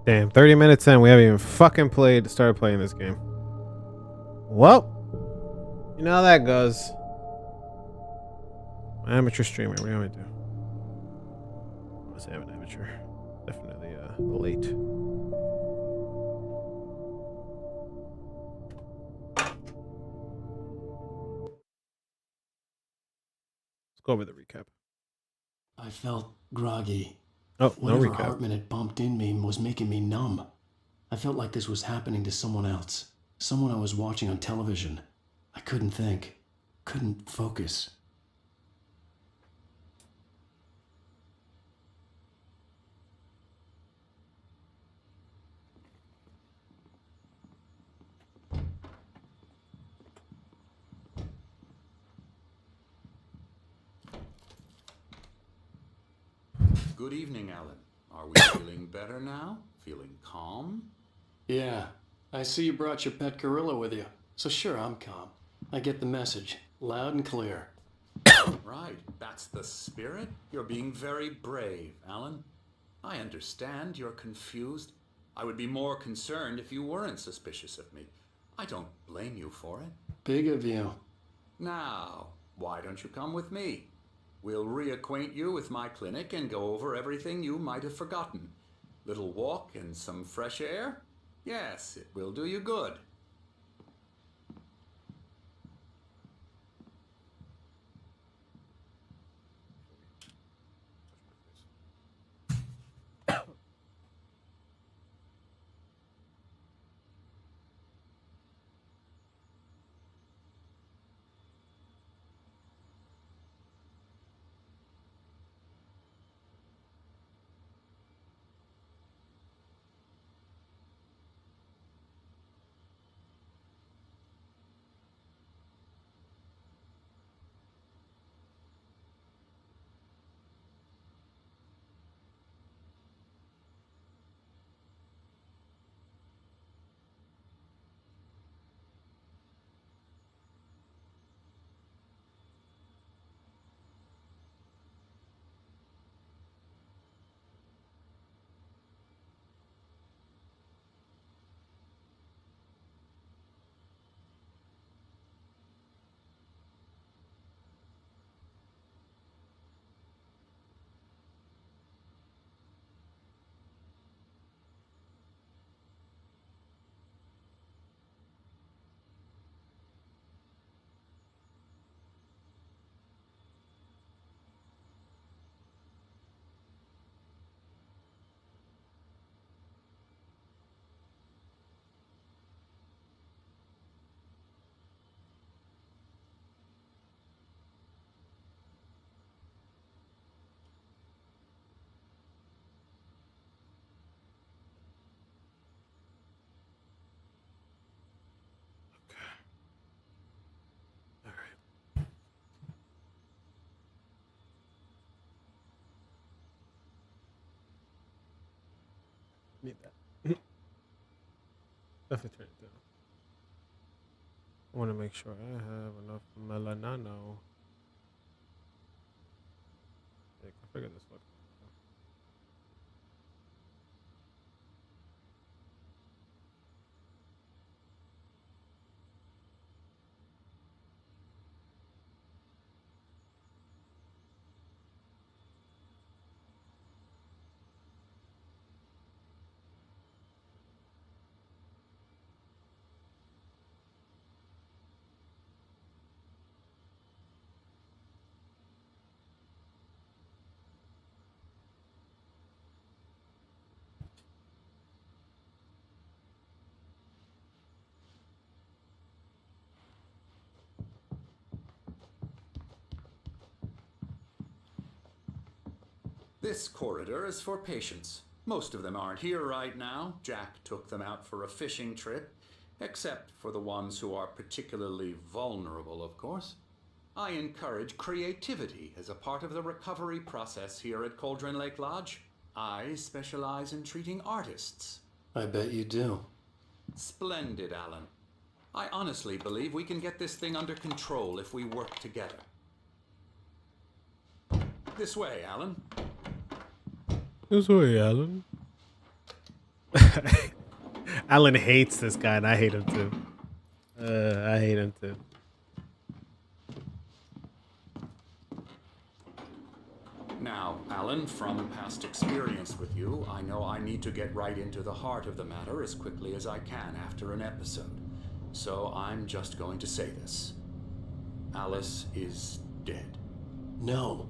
Damn, 30 minutes in, we haven't even fucking started playing this game. Well, you know how that goes. Amateur streamer, what do you want me to do? I must say I'm an amateur. Definitely late. Let's go over the recap. I felt groggy. Oh, no Whatever recap. Hartman had bumped in me was making me numb. I felt like this was happening to someone else. Someone I was watching on television. I couldn't think. Couldn't focus. Good evening, Alan. Are we feeling better now? Feeling calm? Yeah, I see you brought your pet gorilla with you. So sure, I'm calm. I get the message. Loud and clear. Right, that's the spirit. You're being very brave, Alan. I understand you're confused. I would be more concerned if you weren't suspicious of me. I don't blame you for it. Big of you. Now, why don't you come with me? We'll reacquaint you with my clinic and go over everything you might have forgotten. Little walk and some fresh air? Yes, it will do you good. All right. Need that. Definitely turn it down. I want to make sure I have enough melanano. I figure this one. This corridor is for patients. Most of them aren't here right now. Jack took them out for a fishing trip, except for the ones who are particularly vulnerable, of course. I encourage creativity as a part of the recovery process here at Cauldron Lake Lodge. I specialize in treating artists. I bet you do. Splendid, Alan. I honestly believe we can get this thing under control if we work together. This way, Alan. This way, Alan. Alan hates this guy, and I hate him too. I hate him too. Now, Alan, from past experience with you, I know I need to get right into the heart of the matter as quickly as I can after an episode. So I'm just going to say this. Alice is dead. No.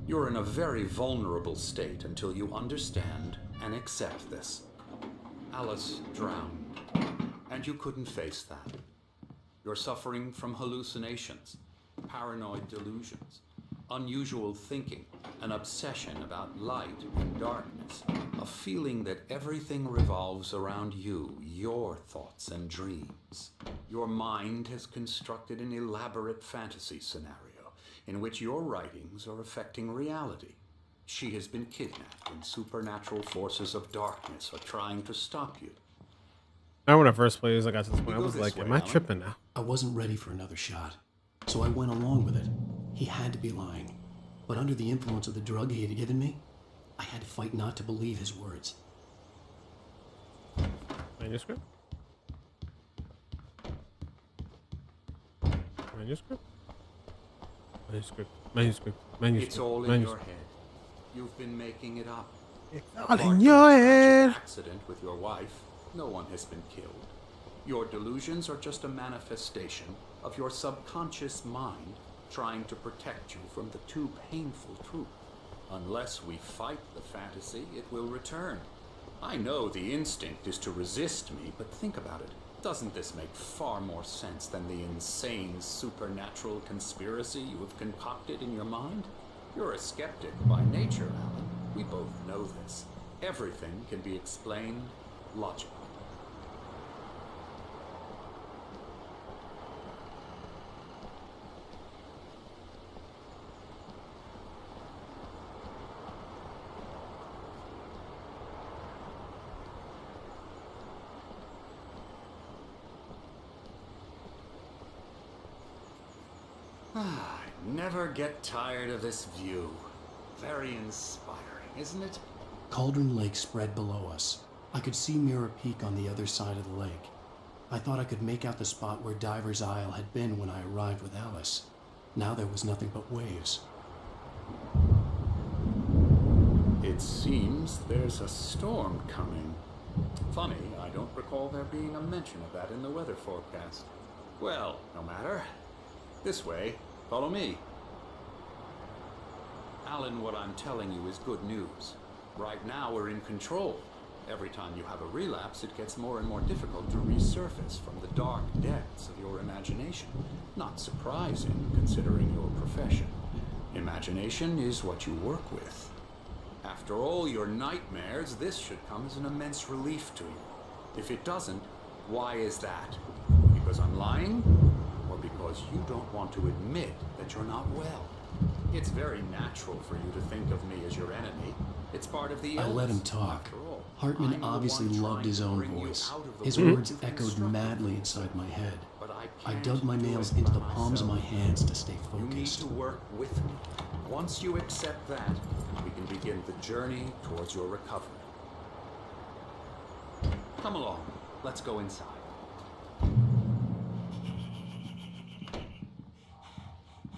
You're in a very vulnerable state until you understand and accept this. Alice drowned, and you couldn't face that. You're suffering from hallucinations, paranoid delusions, unusual thinking, an obsession about light and darkness, a feeling that everything revolves around you, your thoughts and dreams. Your mind has constructed an elaborate fantasy scenario in which your writings are affecting reality. She has been kidnapped and supernatural forces of darkness are trying to stop you. I remember when I first played this, I got to this point, I was like, am I Alan. tripping now? I wasn't ready for another shot, so I went along with it. He had to be lying. But under the influence of the drug he had given me, I had to fight not to believe his words. Manuscript? Manuscript? Manuscript. Manuscript. Manuscript. It's all in your head. You've been making it up. It's all Apart in from your the tragic head. accident with your wife, no one has been killed. Your delusions are just a manifestation of your subconscious mind trying to protect you from the too painful truth. Unless we fight the fantasy, it will return. I know the instinct is to resist me, but think about it. Doesn't this make far more sense than the insane supernatural conspiracy you have concocted in your mind? You're a skeptic by nature, Alan. We both know this. Everything can be explained logically. I never get tired of this view. Very inspiring, isn't it? Cauldron Lake spread below us. I could see Mirror Peak on the other side of the lake. I thought I could make out the spot where Diver's Isle had been when I arrived with Alice. Now there was nothing but waves. It seems there's a storm coming. Funny, I don't recall there being a mention of that in the weather forecast. Well, no matter. This way. Follow me. Alan, what I'm telling you is good news. Right now we're in control. Every time you have a relapse, it gets more and more difficult to resurface from the dark depths of your imagination. Not surprising, considering your profession. Imagination is what you work with. After all your nightmares, this should come as an immense relief to you. If it doesn't, why is that? Because I'm lying? Or because you don't want to admit that you're not well? It's very natural for you to think of me as your enemy. It's part of the illness. I let him talk. After all, Hartman I'm the obviously one loved trying his to own bring you voice. out of the His way words you've echoed constructed madly me. inside my head. But I can't dug my do nails it into the by palms of my myself. hands to stay You need focused. to work with me. Once you accept that, we can begin the journey towards your recovery. Come along. Let's go inside.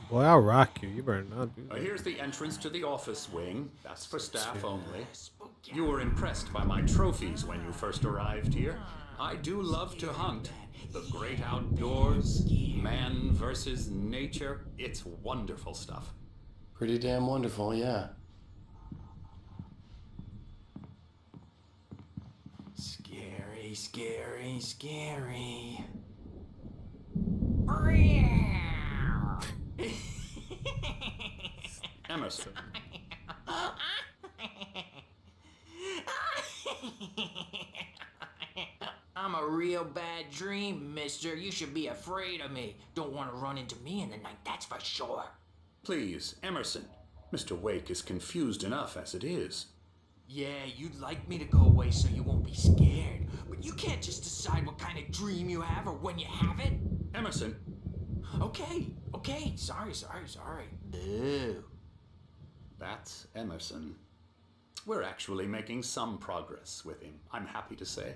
Boy, I'll rock you. You better not do that. Here's the entrance to the office wing. That's for staff only. You were impressed by my trophies when you first arrived here. I do love to hunt. The great outdoors, man versus nature. It's wonderful stuff. Pretty damn wonderful, yeah. Scary, scary, scary. Emerson. I'm a real bad dream, mister. You should be afraid of me. Don't want to run into me in the night, that's for sure. Please, Emerson. Mr. Wake is confused enough as it is. Yeah, you'd like me to go away so you won't be scared. But you can't just decide what kind of dream you have or when you have it. Emerson. Okay. Sorry. Boo. That's Emerson. We're actually making some progress with him, I'm happy to say.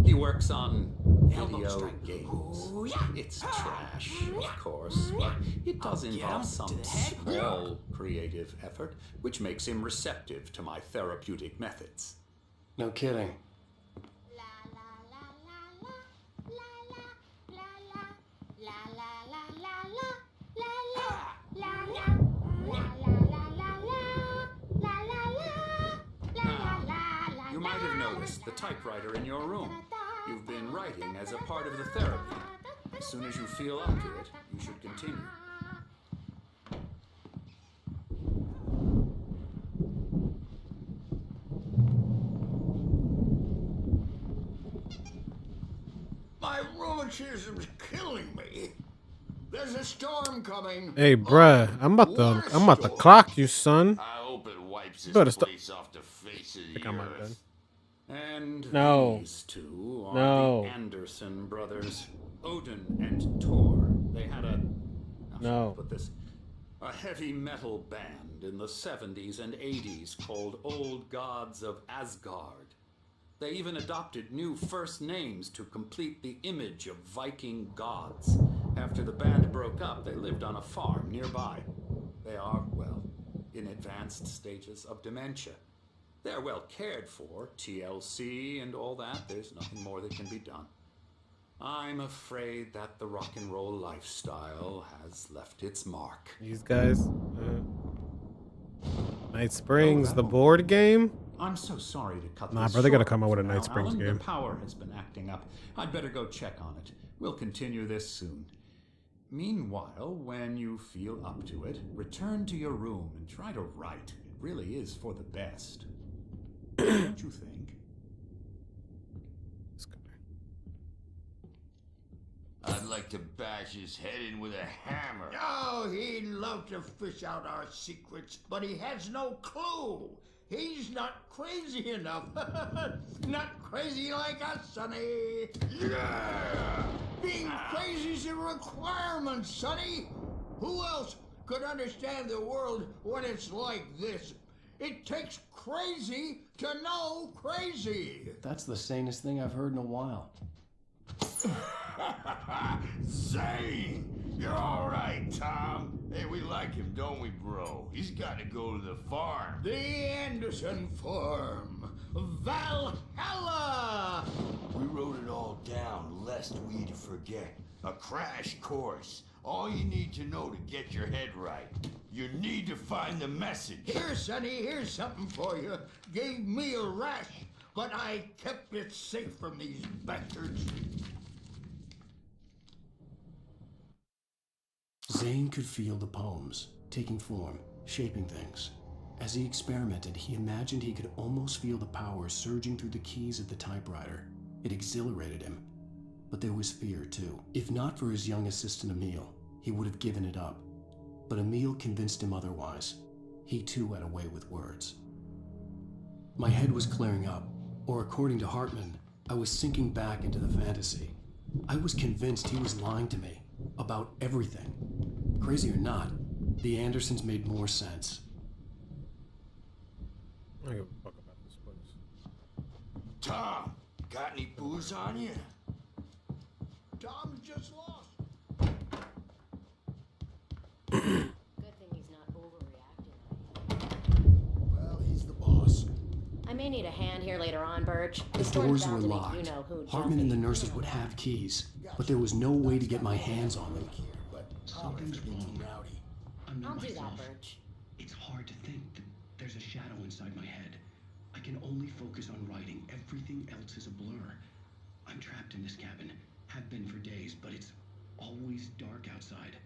He works on video games. It's trash, of course, but it does involve some small creative effort, which makes him receptive to my therapeutic methods. No kidding. You might have noticed the typewriter in your room. You've been writing as a part of the therapy. As soon as you feel up to it, you should continue. My rheumatism's killing me. There's a storm coming. Hey, bruh, I'm about to clock you, son. I hope it wipes this Better place off the face of the Pick on my gun. earth. And No. these two are No. the Anderson brothers, Odin and Thor. They had a how shall I No. put this? A heavy metal band in the 70s and 80s called Old Gods of Asgard. They even adopted new first names to complete the image of Viking gods. After the band broke up, they lived on a farm nearby. They are, well, in advanced stages of dementia. They're well cared for, TLC and all that. There's nothing more that can be done. I'm afraid that the rock and roll lifestyle has left its mark. These guys. Night Springs, the board game. I'm so sorry to cut Nah, this bro, they gotta short come out with a for Night now, Springs Alan. game. The power has been acting up. I'd better go check on it. We'll continue this soon. Meanwhile, when you feel up to it, return to your room and try to write. It really is for the best. Don't you think? I'd like to bash his head in with a hammer. Oh, he'd love to fish out our secrets, but he has no clue. He's not crazy enough. Not crazy like us, Sonny. Yeah! Being crazy's a requirement, Sonny. Who else could understand the world when it's like this? It takes crazy to know crazy. That's the sanest thing I've heard in a while. Zane! You're all right, Tom. Hey, we like him, don't we, bro? He's got to go to the farm. The Anderson farm. Valhalla! We wrote it all down, lest we forget. A crash course. All you need to know to get your head right. You need to find the message. Here, Sonny, here's something for you. Gave me a rash, but I kept it safe from these bastards. Zane could feel the poems, taking form, shaping things. As he experimented, he imagined he could almost feel the power surging through the keys of the typewriter. It exhilarated him. But there was fear, too. If not for his young assistant Emil, he would have given it up. But Emil convinced him otherwise. He too had a way with words. My head was clearing up, or according to Hartman, I was sinking back into the fantasy. I was convinced he was lying to me about everything. Crazy or not, the Andersons made more sense. I don't give a fuck about this place. Tom, got any booze on you? Tom's just lost. Good thing he's not overreacting. Well, he's the boss. I may need a hand here later on, Birch. The This one's doors bound were to make locked. You know who Hartman and the jumpy. nurses would have keys, but there was no way to get my hands on them. Something's wrong. I'm not I'll do myself. that, Birch. It's hard to think that there's a shadow inside my head. I can only focus on writing. Everything else is a blur. I'm trapped in this cabin. Have been for days, but it's always dark outside.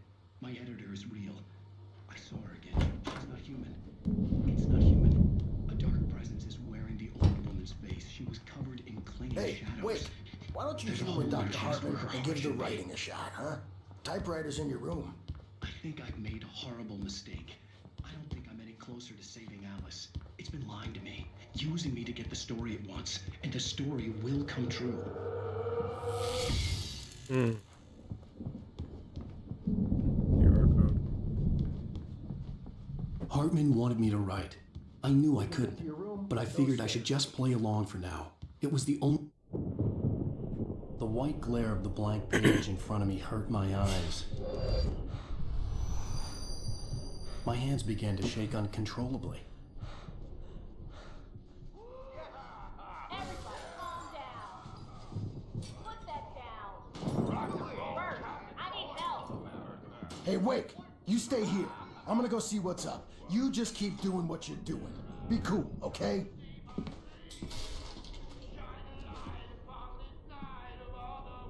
My editor is real. I saw her again. She's not human. It's not human. A dark presence is wearing the old woman's face. She was covered in clinging shadows. Wait. Why don't you There's a deal with hole in Dr. her chest Hartman where her and give the heart should be. writing a shot, huh? Typewriter's in your room. I think I've made a horrible mistake. I don't think I'm any closer to saving Alice. It's been lying to me, using me to get the story it wants, and the story will come true. QR code. Hartman wanted me to write. I knew I couldn't, but I figured I should just play along for now. It was the only... The white glare of the blank page in front of me hurt my eyes. My hands began to shake uncontrollably. Everybody, calm down. Put that down. Bert, I need help. Hey, Wake, you stay here. I'm gonna go see what's up. You just keep doing what you're doing. Be cool, okay?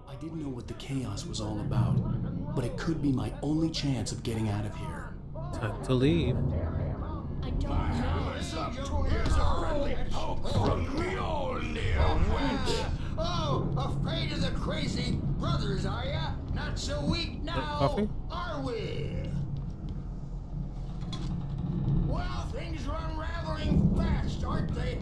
I didn't know what the chaos was all about, but it could be my only chance of getting out of here. Time to leave. I don't know. Here's a friendly poke from Mjolnir, wench. Oh, afraid of the crazy brothers, are ya? Not so weak now, Coffee? are we? Well, things are unraveling fast, aren't they?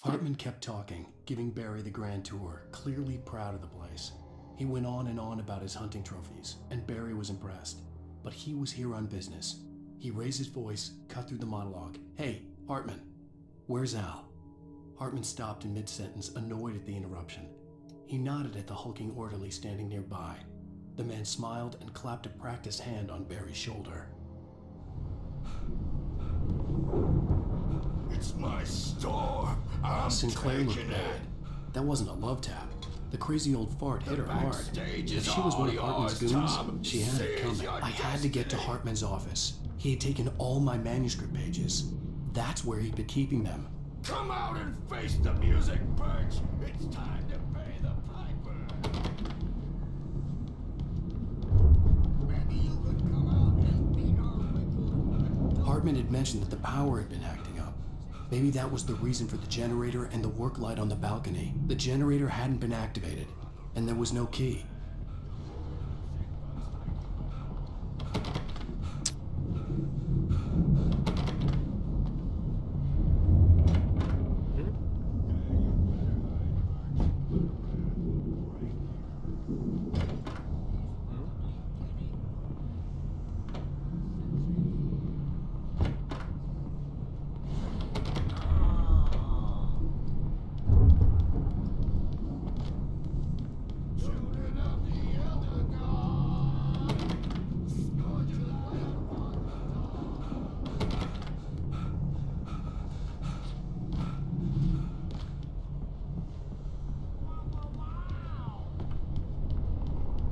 Hartman kept talking, giving Barry the grand tour, clearly proud of the place. He went on and on about his hunting trophies, and Barry was impressed. But he was here on business. He raised his voice, cut through the monologue. Hey, Hartman, where's Al? Hartman stopped in mid-sentence, annoyed at the interruption. He nodded at the hulking orderly standing nearby. The man smiled and clapped a practiced hand on Barry's shoulder. It's my store. I'm Sinclair looked taking mad. it. That wasn't a love tap. The crazy old fart hit her hard. backstage If is she was one of all Hartman's yours, goons, Tom. she had it Seize coming. your I had to get to destiny. Hartman's office. He had taken all my manuscript pages. That's where he'd been keeping them. Come out and face the music, Birch. It's time to pay the piper. Maybe you could come out and beat our wicked. Hartman had mentioned that the power had been acting up. Maybe that was the reason for the generator and the work light on the balcony. The generator hadn't been activated, and there was no key.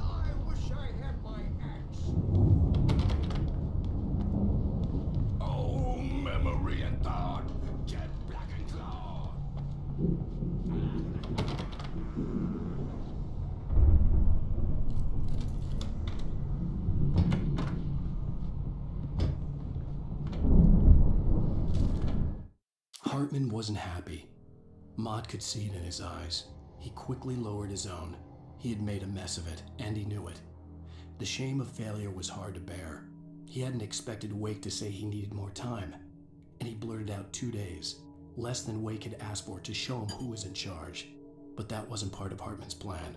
I wish I had my axe. Oh, memory and thought. Jet black and claw. Hartman wasn't happy. Mott could see it in his eyes. He quickly lowered his own. He had made a mess of it, and he knew it. The shame of failure was hard to bear. He hadn't expected Wake to say he needed more time, and he blurted out 2 days, less than Wake had asked for to show him who was in charge. But that wasn't part of Hartman's plan.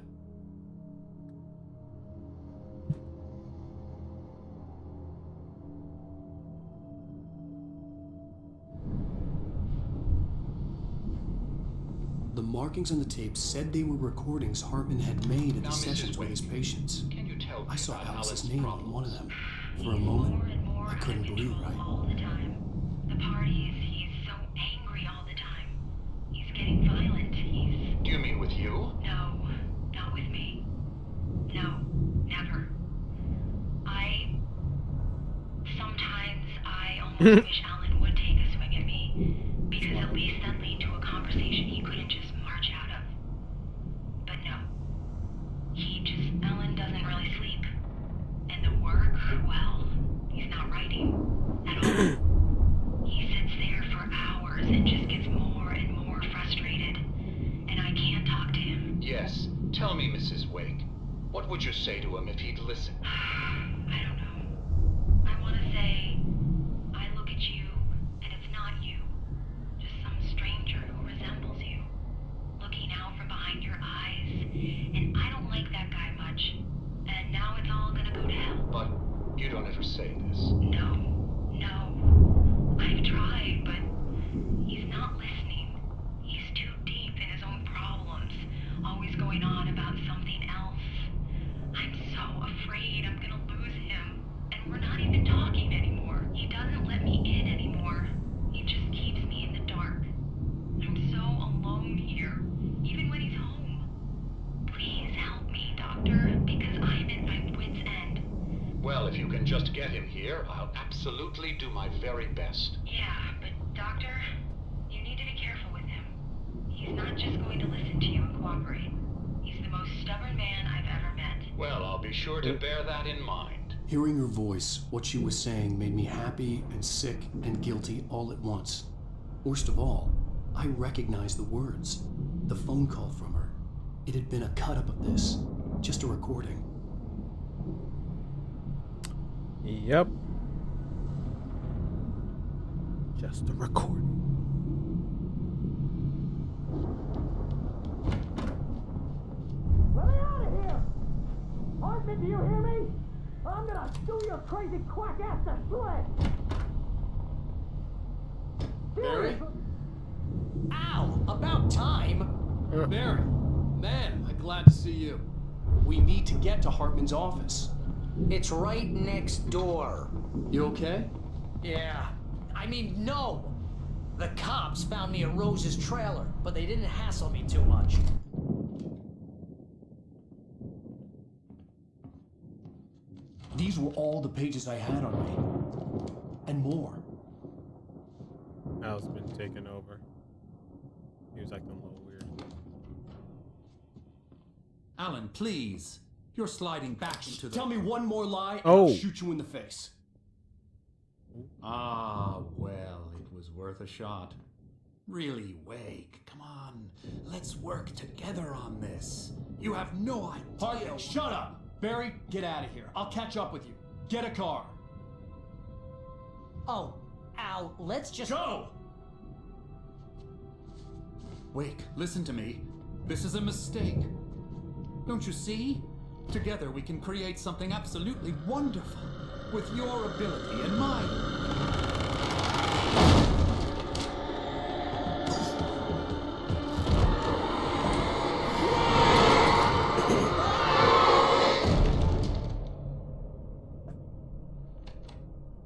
The markings on the tape said they were recordings Hartman had made at the sessions with his patients. Can you tell me I saw about Alice's Alice's name problems? on one of them. For a moment, I couldn't believe right. All the time. The parties, he's so angry all the time. He's getting violent. He's... Do you mean with you? No, not with me. No, never. Sometimes I almost wish Alan would take a swing at me, because at least that'd lead to a conversation he couldn't just march out of. But no. Alan doesn't really sleep. And the work, well, he's not writing at all. He sits there for hours and just gets more and more frustrated. And I can't talk to him. Yes. Tell me, Mrs. Wake. What would you say to him if he'd listen? I don't know. I want to say, I look at you, and it's not you. Just some stranger who resembles you. Looking out from behind your eyes. And I don't like that guy much. And now it's all gonna go to hell. But you don't ever say this. No. doesn't let me in anymore. He just keeps me in the dark. I'm so alone here, even when he's home. Please help me, Doctor, because I'm at my wit's end. Well, if you can just get him here, I'll absolutely do my very best. Yeah, but Doctor, you need to be careful with him. He's not just going to listen to you and cooperate. He's the most stubborn man I've ever met. Well, I'll be sure to bear that in mind. Hearing her voice, what she was saying made me happy and sick and guilty all at once. Worst of all, I recognized the words. The phone call from her. It had been a cut-up of this. Just a recording. Yep. Just a recording. Let me out of here! Hartman, do you hear me? I'm gonna do your crazy quack ass to shreds! Barry? Ow! About time! Barry, man, I'm glad to see you. We need to get to Hartman's office. It's right next door. You okay? Yeah. I mean, no! The cops found me at Rose's trailer, but they didn't hassle me too much. These were all the pages I had on me. And more. Al's been taken over. He was acting a little weird. Alan, please. You're sliding back into the... Tell me one more lie and Oh. I'll shoot you in the face. Ah, well, it was worth a shot. Really, Wake, come on. Let's work together on this. You have no idea... Hartman, shut up! Barry, get out of here. I'll catch up with you. Get a car. Oh, Al, let's just... Go! Wake, listen to me. This is a mistake. Don't you see? Together we can create something absolutely wonderful. With your ability and mine.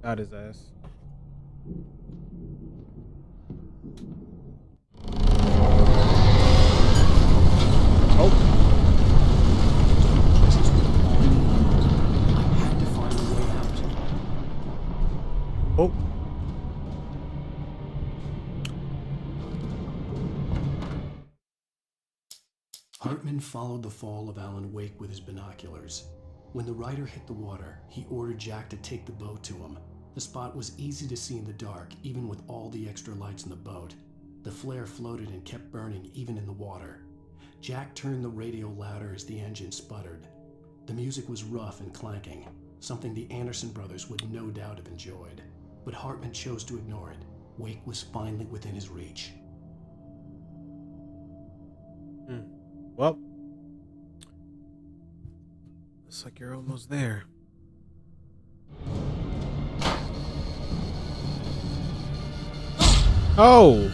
Got his ass. Oh. I had to find a way out. Oh. Hartman followed the fall of Alan Wake with his binoculars. When the rider hit the water, he ordered Jack to take the boat to him. The spot was easy to see in the dark, even with all the extra lights in the boat. The flare floated and kept burning even in the water. Jack turned the radio louder as the engine sputtered. The music was rough and clanking, something the Anderson brothers would no doubt have enjoyed. But Hartman chose to ignore it. Wake was finally within his reach. Well. Looks like you're almost there. Oh!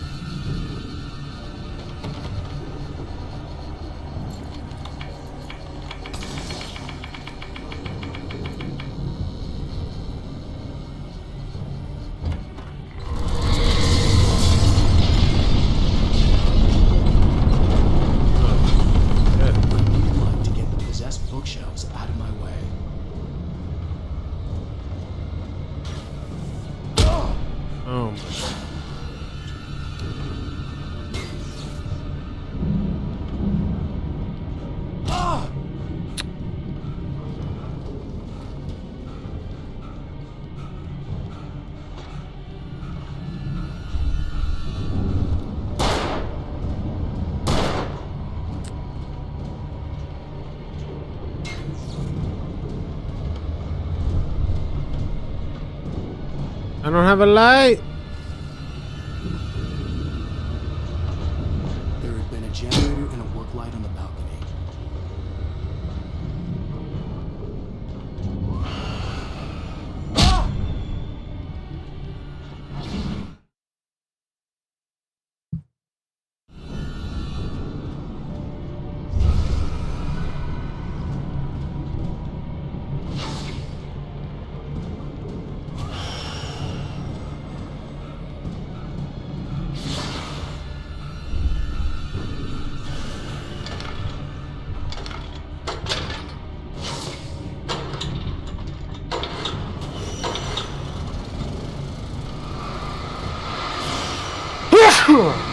To get the possessed bookshelves out of my way. Oh my god. I don't have a light. There had been a generator and a work light on the balcony. Whew.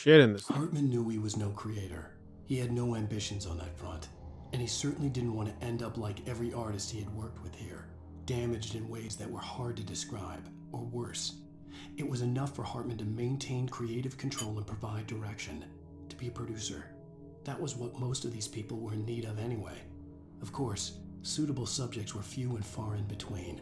Shit in this. Hartman knew he was no creator. He had no ambitions on that front. And he certainly didn't want to end up like every artist he had worked with here, damaged in ways that were hard to describe, or worse. It was enough for Hartman to maintain creative control and provide direction, to be a producer. That was what most of these people were in need of anyway. Of course, suitable subjects were few and far in between.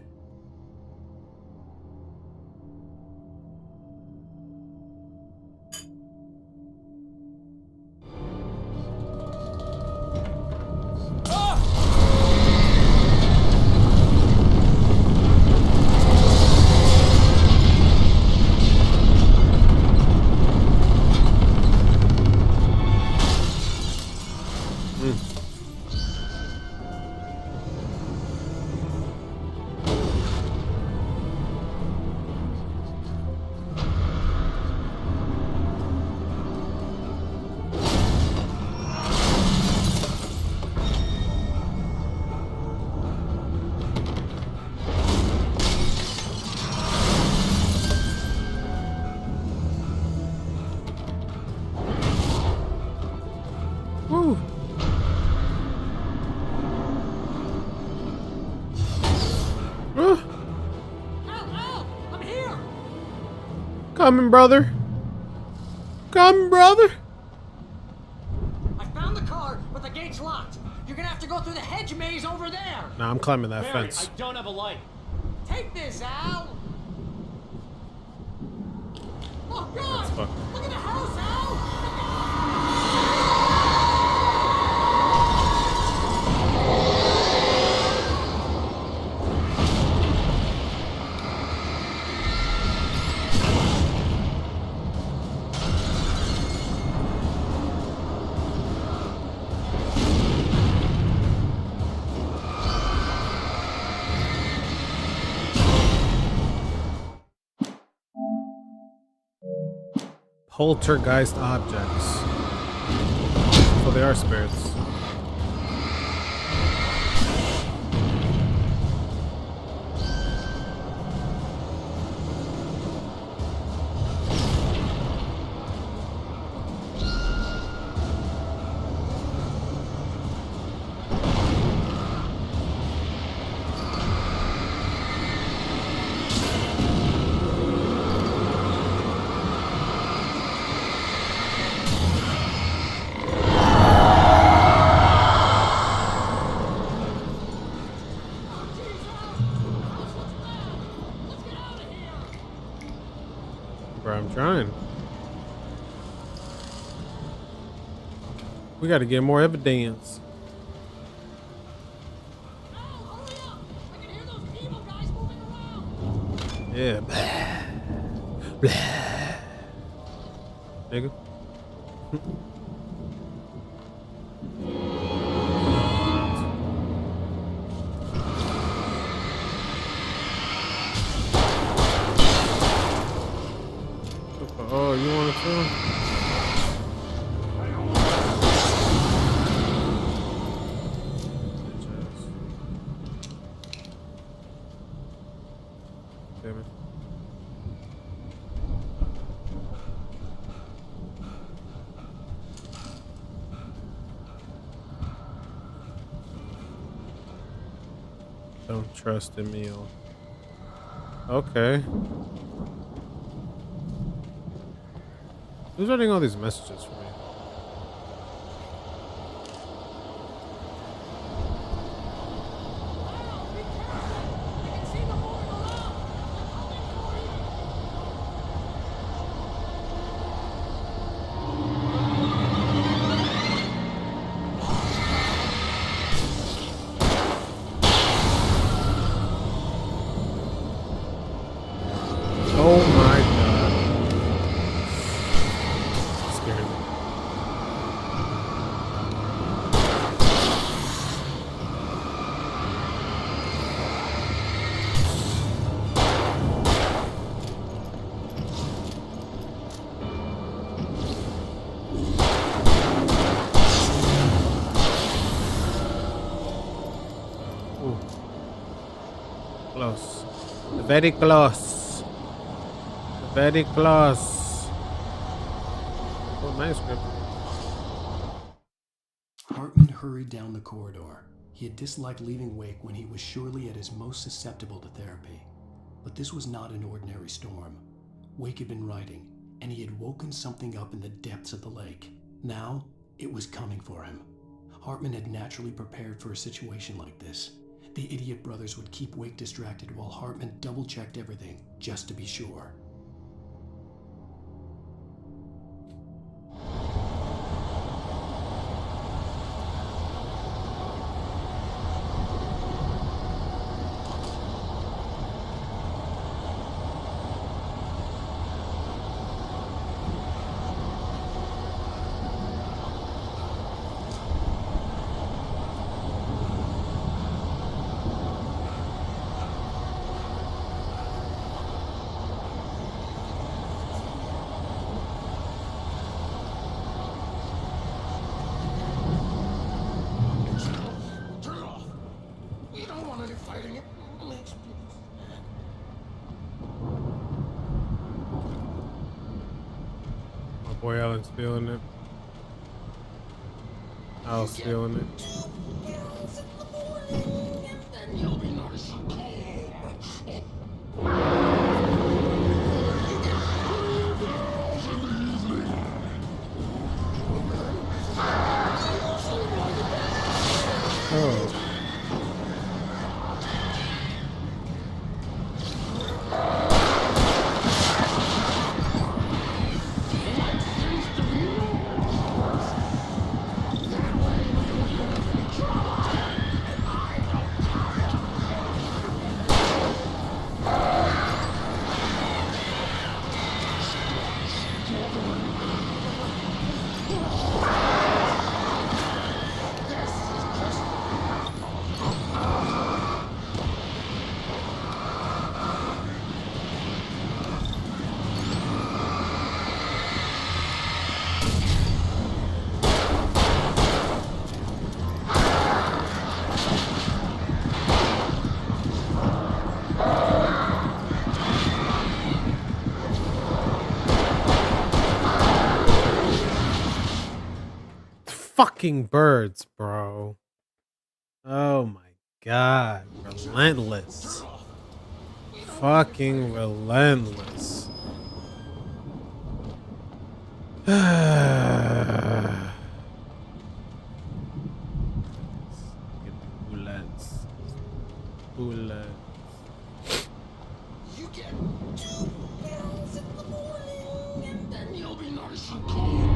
Woo. I'm here. Coming, brother. Coming, brother. I found the car, but the gate's locked. You're gonna have to go through the hedge maze over there. Nah, I'm climbing that Barry, fence. I don't have a light. Take this, Al. Oh God! That's fucked. Look at the house, Al. Poltergeist objects. So they are spirits. Bro, I'm trying. We gotta get more evidence. Yeah. Blah. Blah. Nigga. Oh, you want to? Damn it. Don't trust Emil. Okay. Who's writing all these messages for me? Oh my god. Scared me. Ooh. Close. Very close. Very close. Oh, manuscript. Hartman hurried down the corridor. He had disliked leaving Wake when he was surely at his most susceptible to therapy. But this was not an ordinary storm. Wake had been writing, and he had woken something up in the depths of the lake. Now, it was coming for him. Hartman had naturally prepared for a situation like this. The idiot brothers would keep Wake distracted while Hartman double-checked everything, just to be sure. My boy Alan's feeling it. I was feeling it. Oh. Fucking birds, bro. Oh my god. Relentless. Fucking relentless. Bullets. Bullets. You get 2 pills in the morning, and then you'll be nice and calm.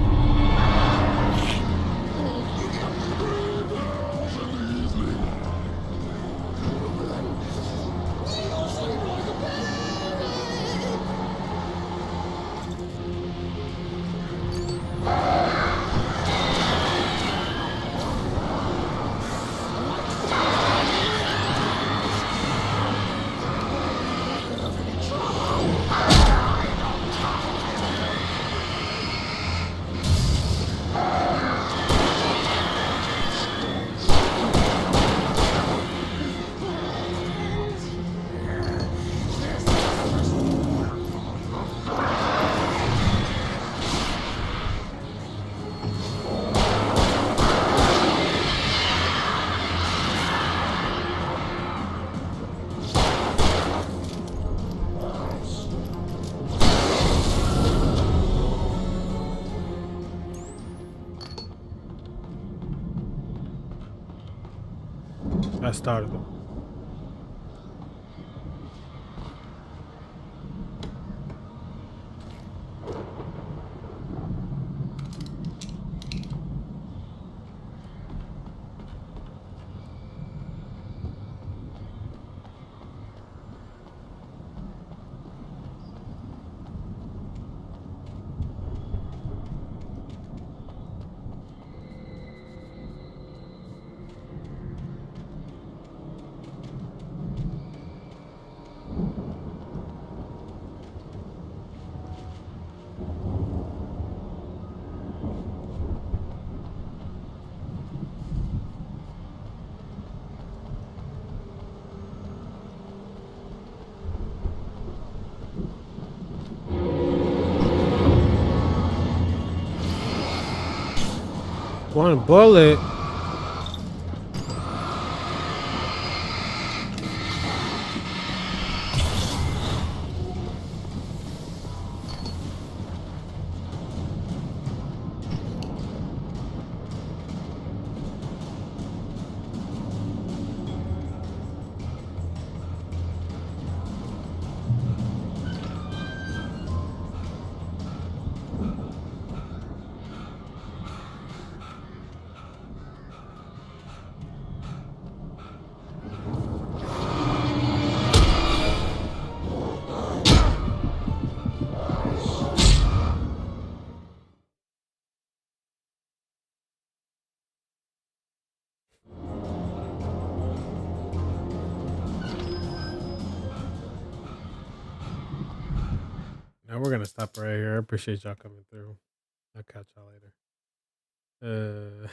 I started them. One bullet. Now we're gonna stop right here. I appreciate y'all coming through. I'll catch y'all later.